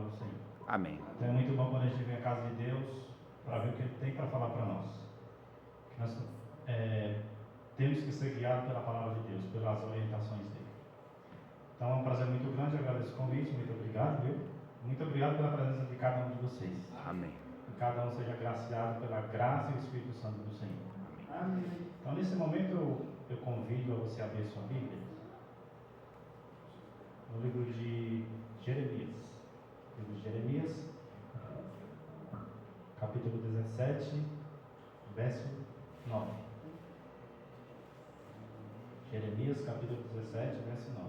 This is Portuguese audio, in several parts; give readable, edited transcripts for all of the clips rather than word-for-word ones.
do Senhor. Amém. Então é muito bom quando a gente vem à casa de Deus para ver o que Ele tem para falar para nós. Que nós temos que ser guiados pela palavra de Deus, pelas orientações dele. Então é um prazer muito grande, eu agradeço o convite, muito obrigado, viu? Muito obrigado pela presença de cada um de vocês. Amém. Que cada um seja agraciado pela graça e o Espírito Santo do Senhor. Amém. Então nesse momento eu convido a você abrir sua Bíblia no livro de Jeremias. Livro de Jeremias, capítulo 17, verso 9. Jeremias, capítulo 17, verso 9.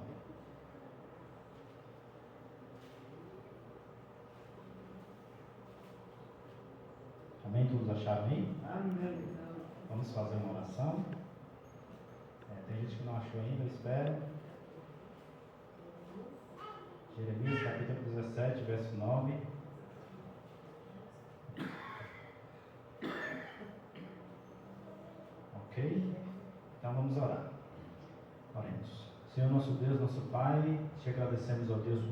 Amém? Todos acharam aí? Amém. Vamos fazer uma oração. Tem gente que não achou ainda, eu espero. Jeremias, capítulo 17, verso 9. Ok? Então vamos orar. Oremos. Senhor nosso Deus, nosso Pai, te agradecemos, ó Deus,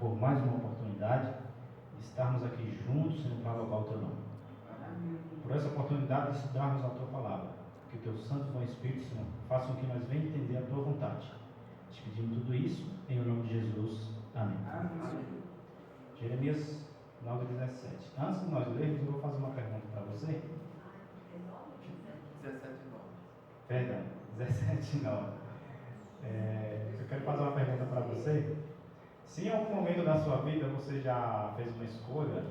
por mais uma oportunidade de estarmos aqui juntos, Senhor, para louvar o Teu nome. Por essa oportunidade de estudarmos a Tua Palavra. Que o Teu Santo e Bom Espírito, Senhor, faça com que nós venhamos entender a Tua vontade. Te pedimos tudo isso em nome de Jesus. Amém. Amém. Jeremias 9:17. Antes de nós lermos, eu vou fazer uma pergunta para você. 17:9. Perdão, 17:9. Eu quero fazer uma pergunta para você. Se em algum momento da sua vida você já fez uma escolha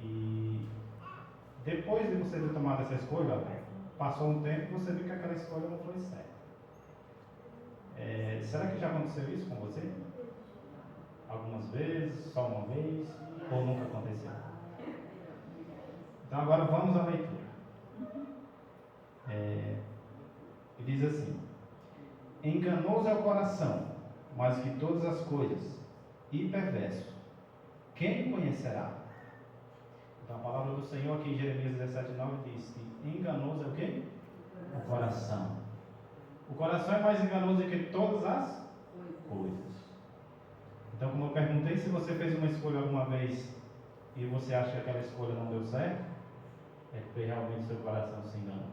e depois de você ter tomado essa escolha, passou um tempo e você viu que aquela escolha não foi certa. Será que já aconteceu isso com você? Algumas vezes, só uma vez, ou nunca aconteceu? Então agora vamos à leitura. E diz assim: enganoso é o coração, mais que todas as coisas, e perverso. Quem o conhecerá? Então a palavra do Senhor aqui em Jeremias 17:9 diz que enganoso é o quê? O coração. O coração é mais enganoso do que todas as coisas. Então, como eu perguntei, se você fez uma escolha alguma vez e você acha que aquela escolha não deu certo, é porque realmente seu coração se enganou.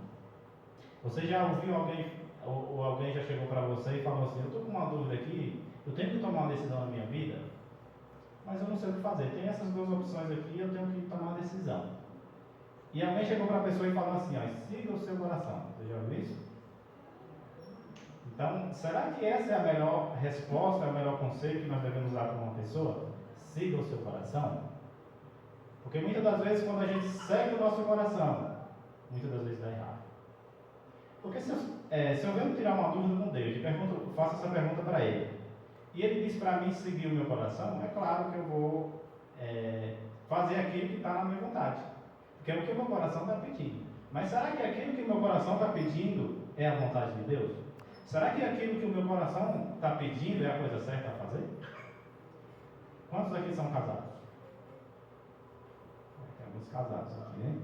Você já ouviu alguém, ou alguém já chegou para você e falou assim: eu estou com uma dúvida aqui, eu tenho que tomar uma decisão na minha vida, mas eu não sei o que fazer. Tem essas duas opções aqui, eu tenho que tomar uma decisão. E alguém chegou para a pessoa e falou assim: siga o seu coração. Você já ouviu isso? Então, será que essa é a melhor resposta, é o melhor conselho que nós devemos dar para uma pessoa? Siga o seu coração. Porque muitas das vezes, quando a gente segue o nosso coração, muitas das vezes dá errado. Porque se eu venho tirar uma dúvida com Deus e faço essa pergunta para Ele, e Ele diz para mim seguir o meu coração, é claro que eu vou fazer aquilo que está na minha vontade. Porque é o que o meu coração está pedindo. Mas será que aquilo que o meu coração está pedindo é a vontade de Deus? Será que aquilo que o meu coração está pedindo é a coisa certa a fazer? Quantos aqui são casados? Tem alguns casados aqui, né?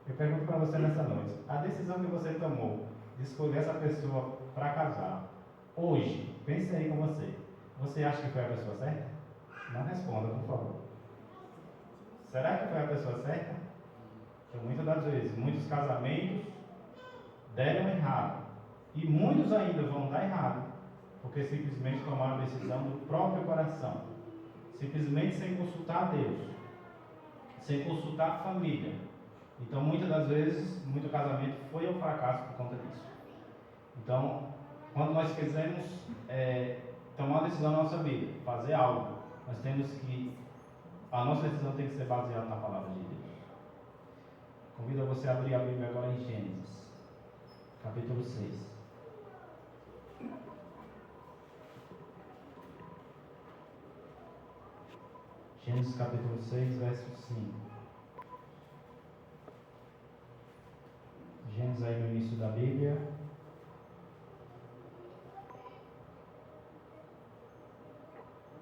Eu pergunto para você nessa noite: a decisão que você tomou de escolher essa pessoa para casar, hoje, pense aí com você. Você acha que foi a pessoa certa? Não responda, por favor. Será que foi a pessoa certa? Então, muitas das vezes, muitos casamentos deram errado. E muitos ainda vão dar errado, porque simplesmente tomaram a decisão do próprio coração, simplesmente sem consultar a Deus, sem consultar a família. Então, muitas das vezes, muito casamento foi ao fracasso por conta disso. Então, quando nós quisermos tomar uma decisão na nossa vida, fazer algo, nós temos que, a nossa decisão tem que ser baseada na palavra de Deus. Convido você a abrir a Bíblia agora em Gênesis, capítulo 6. Gênesis capítulo 6, verso 5. Gênesis aí no início da Bíblia.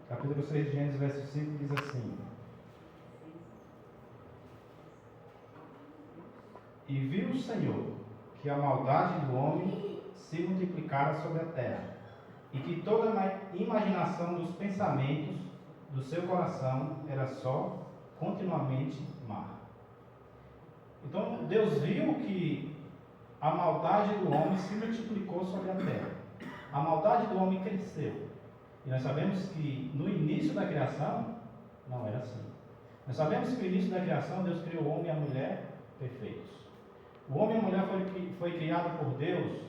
Capítulo 6 de Gênesis, verso 5 diz assim: e viu o Senhor que a maldade do homem se multiplicara sobre a terra, e que toda a imaginação dos pensamentos do seu coração era só continuamente mar. Então Deus viu que a maldade do homem se multiplicou sobre a terra. A maldade do homem cresceu. E nós sabemos que no início da criação não era assim. Nós sabemos que no início da criação Deus criou o homem e a mulher perfeitos. O homem e a mulher foi criado por Deus.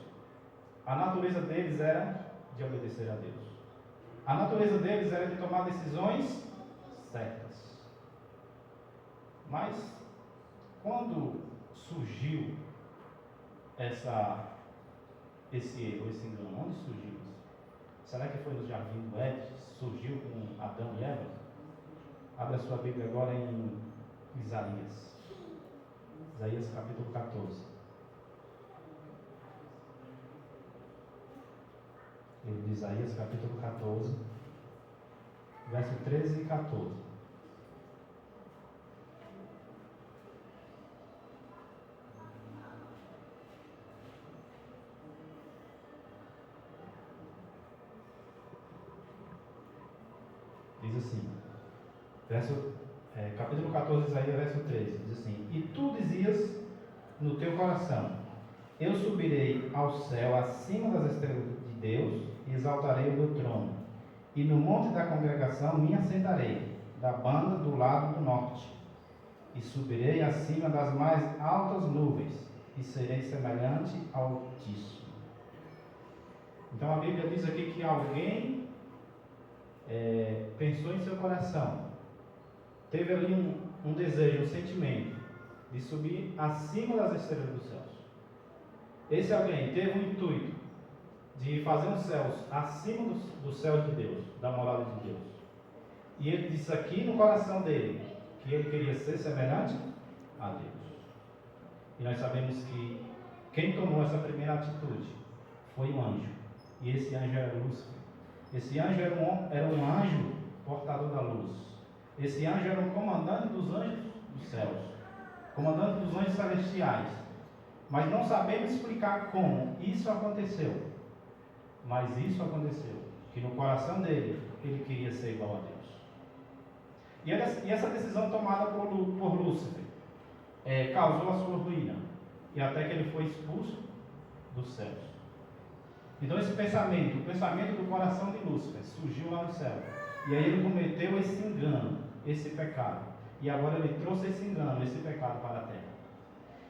A natureza deles era de obedecer a Deus. A natureza deles era de tomar decisões certas. Mas quando surgiu esse erro, esse engano, onde surgiu isso? Será que foi no jardim do Éden? Surgiu com Adão e Eva? Abra sua Bíblia agora em Isaías. Isaías capítulo 14. Livro de Isaías capítulo 14, verso 13 e 14. Diz assim, capítulo 14, Isaías, verso 13, diz assim: E tu dizias no teu coração: Eu subirei ao céu acima das estrelas de Deus e exaltarei o meu trono. E no monte da congregação me assentarei, da banda do lado do norte. E subirei acima das mais altas nuvens, e serei semelhante ao Altíssimo. Então a Bíblia diz aqui que alguém pensou em seu coração, teve ali um desejo, um sentimento de subir acima das estrelas dos céus. Esse alguém teve um intuito de fazer os céus acima dos céus de Deus, da morada de Deus. E ele disse aqui no coração dele que ele queria ser semelhante a Deus. E nós sabemos que quem tomou essa primeira atitude foi um anjo. E esse anjo era Lúcifer. Esse anjo era um anjo portador da luz. Esse anjo era um comandante dos anjos dos céus, comandante dos anjos celestiais. Mas não sabemos explicar como isso aconteceu. Mas isso aconteceu, que no coração dele, ele queria ser igual a Deus. E essa decisão tomada por Lúcifer causou a sua ruína. E até que ele foi expulso dos céus. Então esse pensamento, o pensamento do coração de Lúcifer, surgiu lá no céu. E aí ele cometeu esse engano, esse pecado. E agora ele trouxe esse engano, esse pecado para a terra.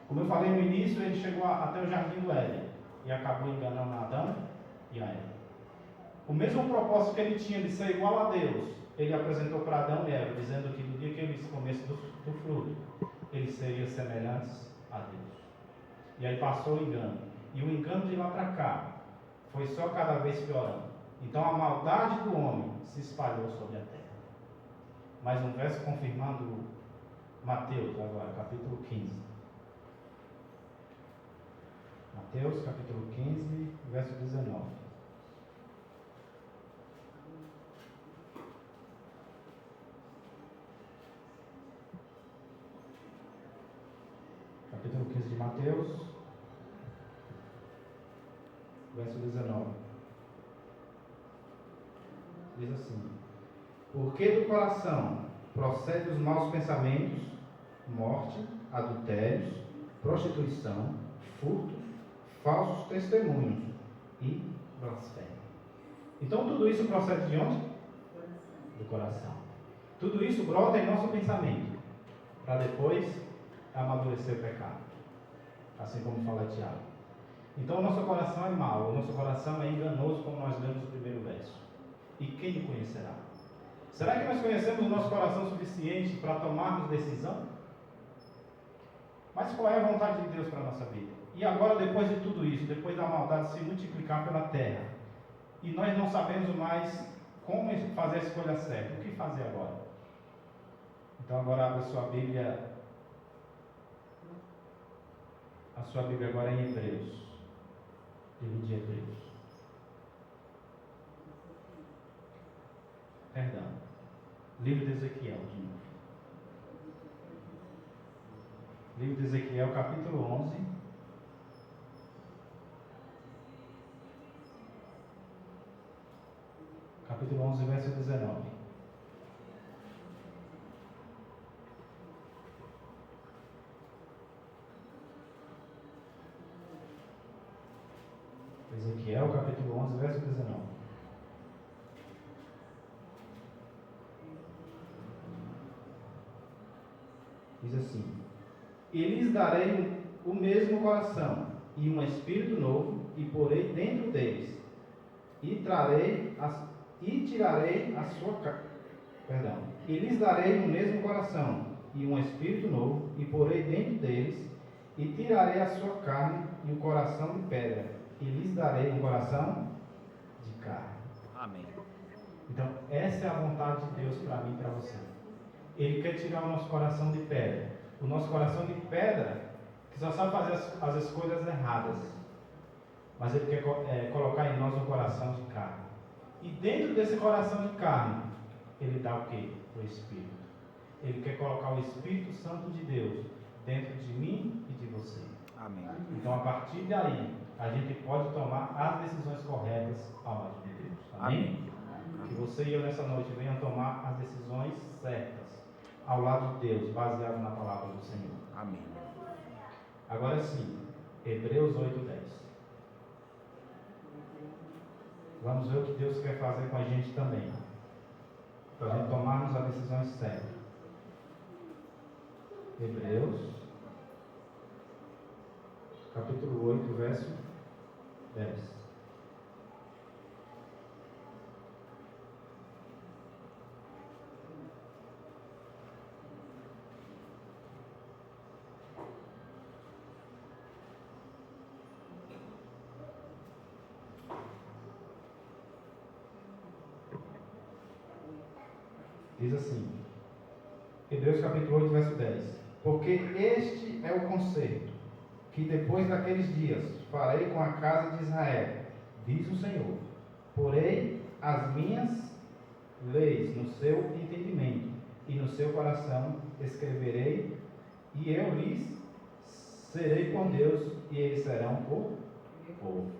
Como eu falei no início, ele chegou até o jardim do Éden e acabou enganando Adão e a Eva. O mesmo propósito que ele tinha de ser igual a Deus, ele apresentou para Adão e Eva, dizendo que no dia que eles comessem do fruto, eles seriam semelhantes a Deus. E aí passou o engano. E o engano de lá para cá foi só cada vez piorando. Então a maldade do homem se espalhou sobre a terra. Mais um verso confirmando Mateus agora, capítulo 15. Mateus capítulo 15, verso 19. Capítulo 15 de Mateus, verso 19. Diz assim: Porque do coração procedem os maus pensamentos, morte, adultérios, prostituição, furtos, falsos testemunhos e blasfêmia. Então tudo isso procede de onde? Do coração. Tudo isso brota em nosso pensamento, para depois amadurecer o pecado. Assim como fala Tiago. Então o nosso coração é mau, o nosso coração é enganoso, como nós lemos no primeiro verso. E quem o conhecerá? Será que nós conhecemos o nosso coração suficiente para tomarmos decisão? Mas qual é a vontade de Deus para a nossa vida? E agora, depois de tudo isso, depois da maldade se multiplicar pela terra, e nós não sabemos mais como fazer a escolha certa, o que fazer agora? Então agora abra a sua Bíblia agora em Hebreus, livro de Hebreus. Perdão, livro de Ezequiel, de novo. Livro de Ezequiel, capítulo 11. Capítulo 11, verso 19. 11, verso 19. Diz assim: E lhes darei o mesmo coração e um espírito novo, e porei dentro deles, e tirarei a sua perdão. E lhes darei o mesmo coração e um espírito novo, e porei dentro deles, e tirarei a sua carne e o coração de pedra, e lhes darei um coração de carne. Amém. Então, essa é a vontade de Deus para mim e para você. Ele quer tirar o nosso coração de pedra. O nosso coração de pedra, que só sabe fazer as escolhas erradas. Mas Ele quer colocar em nós um coração de carne. E dentro desse coração de carne, Ele dá o quê? O Espírito. Ele quer colocar o Espírito Santo de Deus dentro de mim e de você. Amém. Então, a partir daí, a gente pode tomar as decisões corretas ao lado de Deus. Amém? Que você e eu nessa noite venham tomar as decisões certas ao lado de Deus, baseado na palavra do Senhor. Amém. Agora sim, Hebreus 8:10. Vamos ver o que Deus quer fazer com a gente também, para a gente tomarmos as decisões certas. Hebreus, capítulo 8, verso 10. Diz assim, Hebreus capítulo 8, verso 10. Porque este é o concerto que depois daqueles dias farei com a casa de Israel, diz o Senhor. Porei as minhas leis no seu entendimento e no seu coração escreverei, e eu lhes serei com Deus e eles serão o povo.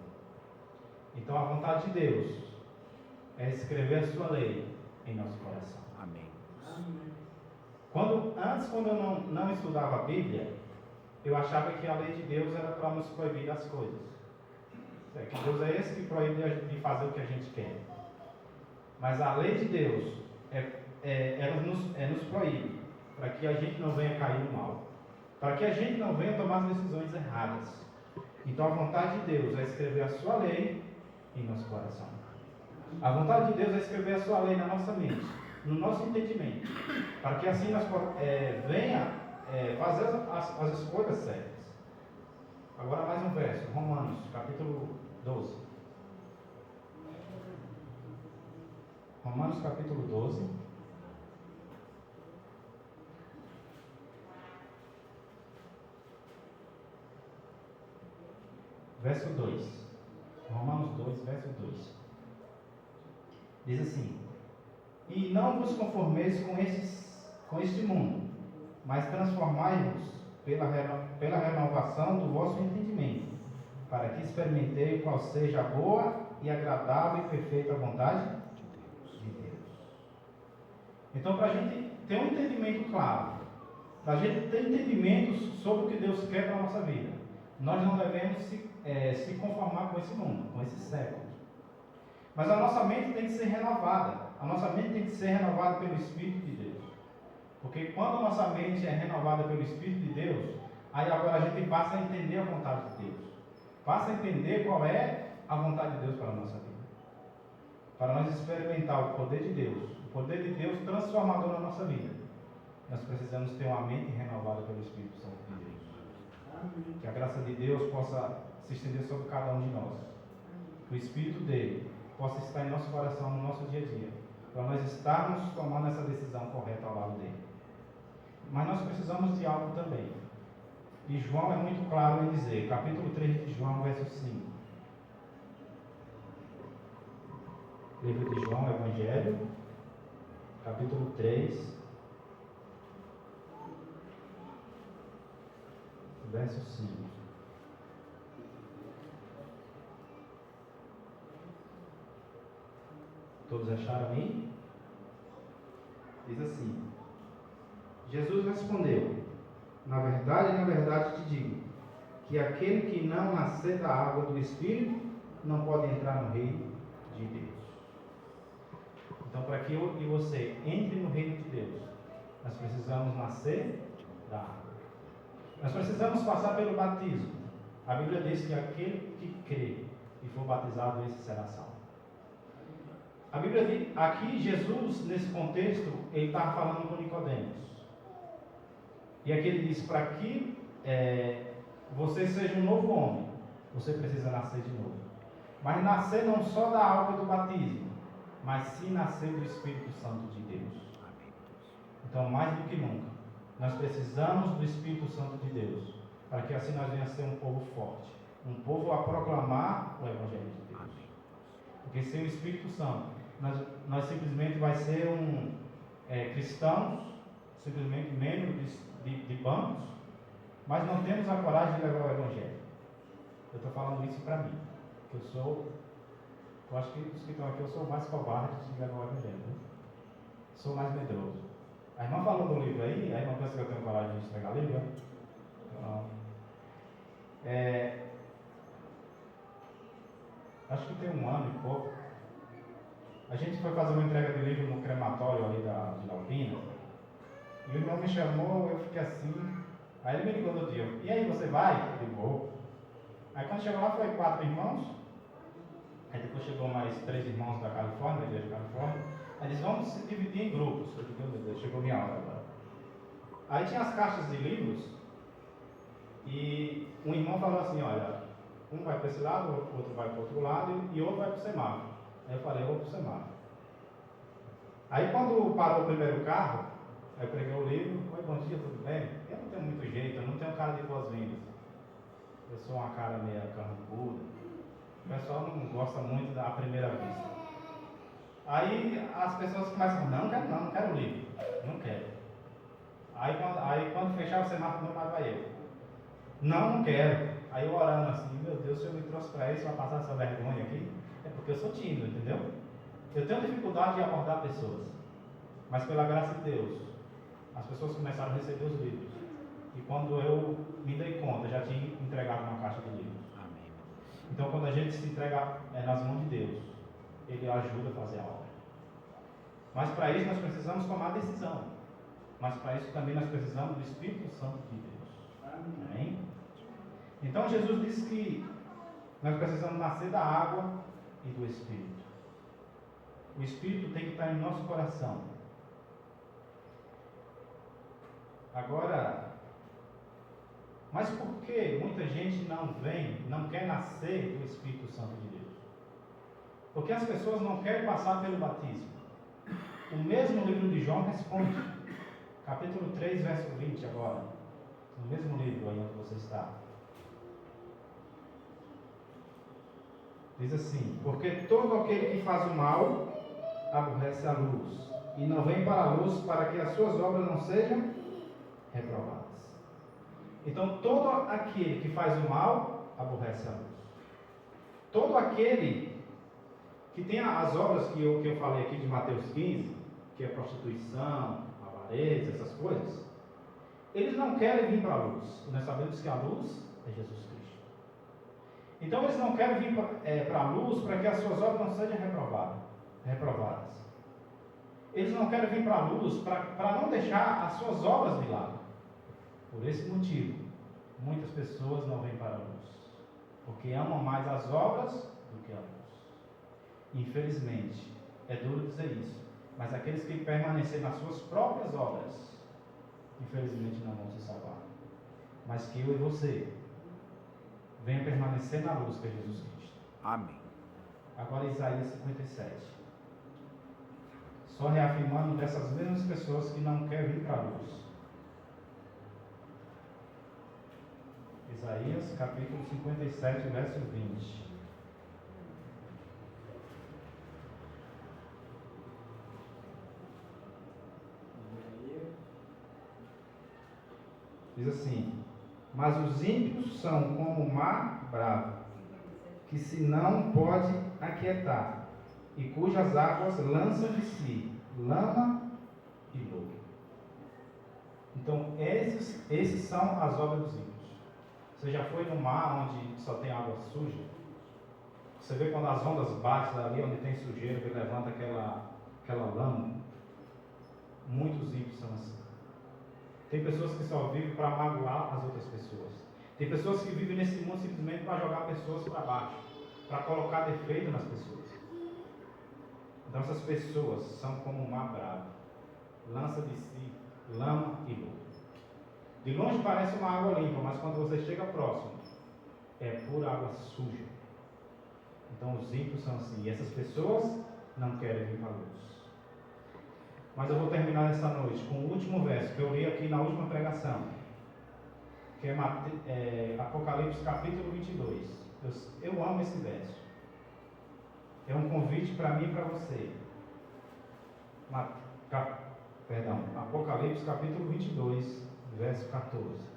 Então a vontade de Deus é escrever a sua lei em nosso coração. Amém. Quando eu não estudava a Bíblia, eu achava que a lei de Deus era para nos proibir as coisas. Que Deus é esse que proíbe de fazer o que a gente quer. Mas a lei de Deus nos proíbe para que a gente não venha cair no mal, para que a gente não venha tomar as decisões erradas. Então a vontade de Deus é escrever a sua lei em nosso coração. A vontade de Deus é escrever a sua lei na nossa mente, no nosso entendimento, para que assim nós venha fazer as escolhas certas. Agora mais um verso, Romanos, capítulo 12. Romanos, capítulo 12. Verso 2. Romanos 2, verso 2. Diz assim: E não vos conformeis com este mundo, mas transformai-vos pela renovação do vosso entendimento, para que experimentei qual seja a boa e agradável e perfeita vontade de Deus. Então, para a gente ter um entendimento claro, para a gente ter entendimento sobre o que Deus quer para a nossa vida, nós não devemos se conformar com esse mundo, com esse século. Mas a nossa mente tem que ser renovada. A nossa mente tem que ser renovada pelo Espírito de Deus. Porque quando a nossa mente é renovada pelo Espírito de Deus, aí agora a gente passa a entender a vontade de Deus. Passa a entender qual é a vontade de Deus para a nossa vida. Para nós experimentar o poder de Deus transformador na nossa vida, nós precisamos ter uma mente renovada pelo Espírito Santo de Deus. Que a graça de Deus possa se estender sobre cada um de nós. Que o Espírito dele possa estar em nosso coração, no nosso dia a dia, para nós estarmos tomando essa decisão correta ao lado dele. Mas nós precisamos de algo também. E João é muito claro em dizer, capítulo 3 de João, verso 5. Livro de João, Evangelho, capítulo 3, verso 5. Todos acharam aí? Diz assim: Jesus respondeu: na verdade te digo, que aquele que não nascer da água do Espírito não pode entrar no reino de Deus. Então, para que eu e você entre no reino de Deus, nós precisamos nascer da água. Nós precisamos passar pelo batismo. A Bíblia diz que aquele que crê e for batizado, esse será salvo. A Bíblia diz, aqui Jesus, nesse contexto, ele está falando com Nicodemos. E aqui ele diz, para que você seja um novo homem, você precisa nascer de novo. Mas nascer não só da água do batismo, mas sim nascer do Espírito Santo de Deus. Então, mais do que nunca, nós precisamos do Espírito Santo de Deus, para que assim nós venhamos a ser um povo forte, um povo a proclamar o Evangelho de Deus. Porque sem o Espírito Santo, nós simplesmente vai ser cristãos, simplesmente membros de bancos, mas não temos a coragem de levar o Evangelho. Eu estou falando isso para mim, que eu acho que os que estão aqui, eu sou mais covarde de levar o Evangelho, né? Sou mais medroso. A irmã falou do livro aí, a irmã pensa que eu tenho coragem de entregar livro, né? Então, acho que tem um ano e pouco, a gente foi fazer uma entrega de livro no crematório ali de Alpina, e o irmão me chamou, eu fiquei assim, aí ele me ligou no dia, e aí, você vai? Eu digo, vou. Aí quando chegou lá, foi 4 irmãos, aí depois chegou mais 3 irmãos da Califórnia, da igreja da Califórnia, aí eles vão se dividir em grupos. Eu digo, meu Deus, chegou minha hora agora. Aí tinha as caixas de livros, e um irmão falou assim, olha, um vai para esse lado, o outro vai para o outro lado, e outro vai para o semáforo. Aí eu falei, eu vou para o semáforo. Aí quando parou o primeiro carro, aí eu peguei o livro, oi, bom dia, tudo bem? Eu não tenho muito jeito, eu não tenho cara de boas-vindas. Eu sou uma cara meio carrancuda. O pessoal não gosta muito da primeira vista. Aí as pessoas começam a falar, não quero o livro, não quero. Aí quando fechar o semáforo, não vai eu. Não quero. Aí eu orando assim, meu Deus, o Senhor me trouxe para isso, vai passar essa vergonha aqui. É porque eu sou tímido, entendeu? Eu tenho dificuldade de abordar pessoas. Mas pela graça de Deus, as pessoas começaram a receber os livros. E quando eu me dei conta, já tinha entregado uma caixa de livros. Amém. Então quando a gente se entrega nas mãos de Deus, Ele ajuda a fazer a obra. Mas para isso nós precisamos tomar decisão. Mas para isso também nós precisamos do Espírito Santo de Deus. Amém? Então Jesus disse que nós precisamos nascer da água e do Espírito. O Espírito tem que estar em nosso coração. Agora, mas por que muita gente não quer nascer do Espírito Santo de Deus? Porque as pessoas não querem passar pelo batismo. O mesmo livro de João responde, capítulo 3, verso 20 agora, no mesmo livro aí onde você está. Diz assim, porque todo aquele que faz o mal, aborrece a luz, e não vem para a luz para que as suas obras não sejam reprovadas. Então, todo aquele que faz o mal, aborrece a luz. Todo aquele que tem as obras que eu falei aqui de Mateus 15, que é prostituição, avareza, essas coisas, eles não querem vir para a luz. E nós sabemos que a luz é Jesus Cristo. Então, eles não querem vir para a luz para que as suas obras não sejam reprovadas. Eles não querem vir para a luz para não deixar as suas obras de lado. Por esse motivo, muitas pessoas não vêm para a luz, porque amam mais as obras do que a luz. Infelizmente, é duro dizer isso, mas aqueles que permanecerem nas suas próprias obras, infelizmente não vão se salvar. Mas que eu e você venha permanecer na luz que é Jesus Cristo. Amém. Agora Isaías 57. Só reafirmando dessas mesmas pessoas que não querem vir para a luz. Isaías capítulo 57, verso 20. Diz assim, mas os ímpios são como o mar bravo, que se não pode aquietar, e cujas águas lançam de si lama e lodo. Então, esses são as obras dos ímpios. Você já foi no mar onde só tem água suja? Você vê quando as ondas batem ali onde tem sujeira, que levanta aquela lama. Muitos ímpios são assim. Tem pessoas que só vivem para magoar as outras pessoas. Tem pessoas que vivem nesse mundo simplesmente para jogar pessoas para baixo, para colocar defeito nas pessoas. Então essas pessoas são como um mar bravo, lança de si lama e lodo. De longe parece uma água limpa, mas quando você chega próximo, é pura água suja. Então os ímpios são assim, e essas pessoas não querem vir para a luz. Mas eu vou terminar esta noite com o último verso que eu li aqui na última pregação, que é Apocalipse capítulo 22. Eu amo esse verso. É um convite para mim e para você. Apocalipse capítulo 22, verso 14.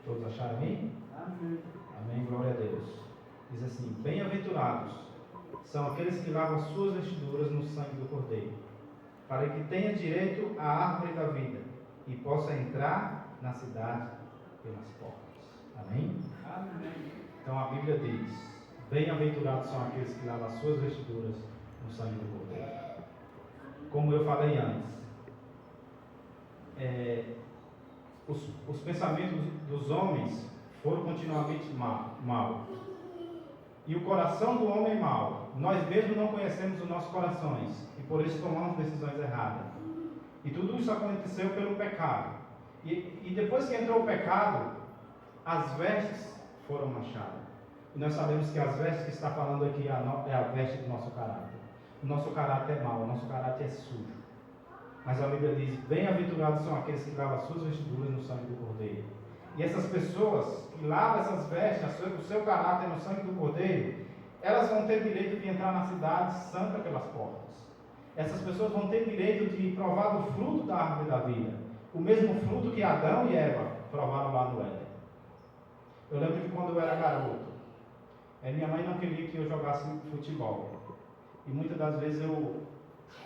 Todos acharam aí? Amém. Amém, glória a Deus. Diz assim: bem-aventurados são aqueles que lavam suas vestiduras no sangue do Cordeiro, para que tenha direito à árvore da vida e possa entrar na cidade pelas portas. Amém? Amém. Então a Bíblia diz: bem-aventurados são aqueles que lavam suas vestiduras no sangue do Cordeiro. Como eu falei antes, os pensamentos dos homens foram continuamente mal. E o coração do homem mau, nós mesmos não conhecemos os nossos corações e por isso tomamos decisões erradas. E tudo isso aconteceu pelo pecado. E depois que entrou o pecado, as vestes foram manchadas. E nós sabemos que as vestes que está falando aqui é a veste do nosso caráter. O nosso caráter é mau, o nosso caráter é sujo. Mas a Bíblia diz: bem-aventurados são aqueles que lavam as suas vestiduras no sangue do Cordeiro. E essas pessoas que lavam essas vestes, o seu caráter no sangue do Cordeiro, elas vão ter direito de entrar na cidade santa pelas portas. Essas pessoas vão ter direito de provar do fruto da árvore da vida, o mesmo fruto que Adão e Eva provaram lá no Éden. Eu lembro que quando eu era garoto, minha mãe não queria que eu jogasse futebol. E muitas das vezes eu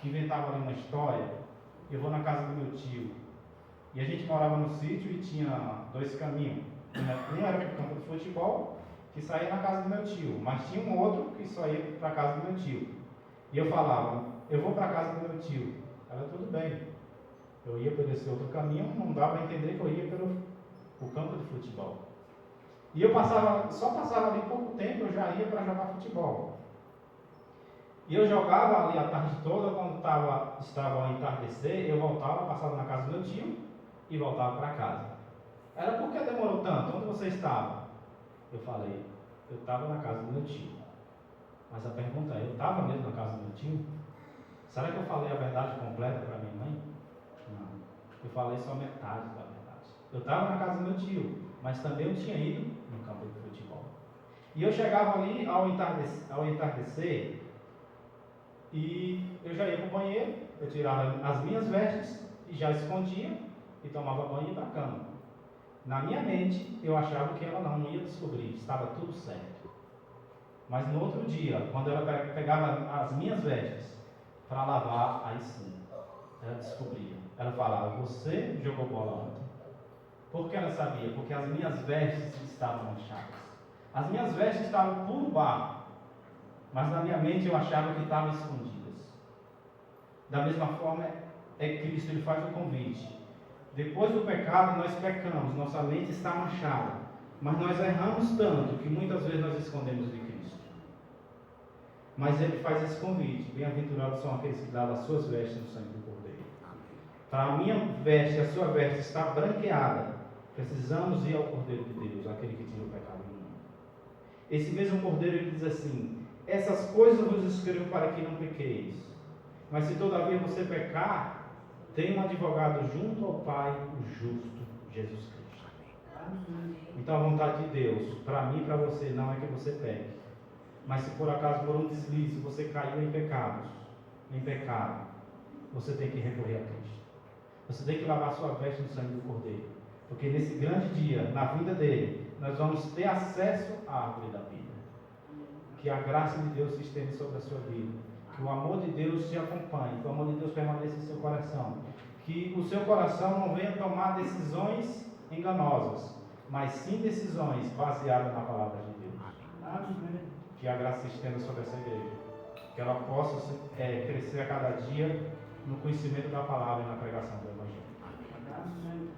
inventava ali uma história. Eu vou na casa do meu tio. E a gente morava no sítio e tinha 2 caminhos. Um era para o campo de futebol, que saía na casa do meu tio. Mas tinha um outro que só ia para a casa do meu tio. E eu falava: eu vou para a casa do meu tio. Era tudo bem. Eu ia por esse outro caminho, não dava a entender que eu ia pelo campo de futebol. E eu só passava ali pouco tempo, eu já ia para jogar futebol. E eu jogava ali a tarde toda, quando estava ao entardecer, eu voltava, passava na casa do meu tio e voltava para casa. Era porque demorou tanto? Onde você estava? Eu falei: eu estava na casa do meu tio. Mas a pergunta é: eu estava mesmo na casa do meu tio? Será que eu falei a verdade completa para minha mãe? Não. Eu falei só metade da verdade. Eu estava na casa do meu tio, mas também eu tinha ido no campo de futebol. E eu chegava ali ao entardecer e eu já ia para o banheiro, eu tirava as minhas vestes e já escondia e tomava banho e ia para a cama. Na minha mente, eu achava que ela não ia descobrir, estava tudo certo. Mas no outro dia, quando ela pegava as minhas vestes para lavar, aí sim, ela descobria. Ela falava: você jogou bola ontem. Por que ela sabia? Porque as minhas vestes estavam manchadas. As minhas vestes estavam puro barro, mas na minha mente eu achava que estavam escondidas. Da mesma forma, Cristo, ele faz o convite. Depois do pecado, nós pecamos, nossa mente está manchada, mas nós erramos tanto que muitas vezes nós escondemos de Cristo. Mas ele faz esse convite: bem-aventurados são aqueles que lavam as suas vestes no sangue do Cordeiro. Para a minha veste e a sua veste estar branqueada, precisamos ir ao Cordeiro de Deus, aquele que tira o pecado do mundo. Esse mesmo Cordeiro, ele diz assim: essas coisas vos escrevo para que não pequeis. Mas se todavia você pecar, tem um advogado junto ao Pai, o justo, Jesus Cristo. Então a vontade de Deus, para mim e para você, não é que você peque. Mas se por acaso, por um deslize, você caiu em pecado, você tem que recorrer a Cristo. Você tem que lavar sua veste no sangue do Cordeiro. Porque nesse grande dia, na vida dele, nós vamos ter acesso à árvore da vida. Que a graça de Deus se estende sobre a sua vida. Que Que o amor de Deus te acompanhe, que o amor de Deus permaneça em seu coração. Que o seu coração não venha tomar decisões enganosas, mas sim decisões baseadas na palavra de Deus. Amém. Que a graça se estenda sobre essa igreja. Que ela possa crescer a cada dia no conhecimento da palavra e na pregação do Evangelho. Amém.